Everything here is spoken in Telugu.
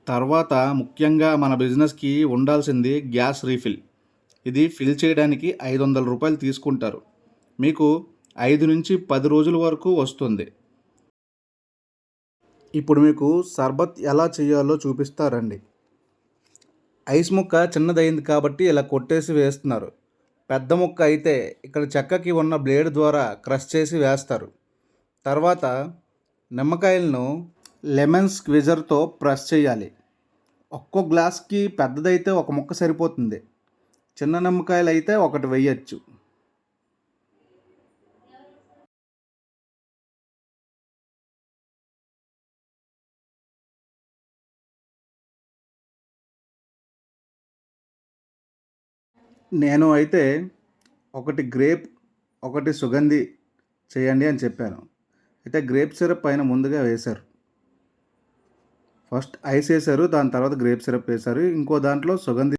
తర్వాత ముఖ్యంగా మన బిజినెస్కి ఉండాల్సింది గ్యాస్ రీఫిల్. ఇది ఫిల్ చేయడానికి రూ. 500 తీసుకుంటారు. మీకు 5 నుంచి 10 రోజుల వరకు వస్తుంది. ఇప్పుడు మీకు సర్బత్ ఎలా చేయాలో చూపిస్తారండి. ఐస్ ముక్క చిన్నదైంది కాబట్టి ఇలా కొట్టేసి వేస్తున్నారు. పెద్ద ముక్క అయితే ఇక్కడ చెక్కకి ఉన్న బ్లేడ్ ద్వారా క్రష్ చేసి వేస్తారు. తర్వాత నిమ్మకాయలను లెమన్ స్క్విజర్తో ప్రెస్ చేయాలి. ఒక్కో గ్లాస్కి పెద్దదైతే ఒక ముక్క సరిపోతుంది. చిన్న నిమ్మకాయలు అయితే ఒకటి వేయచ్చు. నేను అయితే ఒకటి గ్రేప్, ఒకటి సుగంధి చేయండి అని చెప్పాను. అయితే గ్రేప్ సిరప్ పైన ముందుగా వేశారు. ఫస్ట్ ఐస్ వేశారు, దాని తర్వాత గ్రేప్ సిరప్ వేశారు, ఇంకో దాంట్లో సుగంధి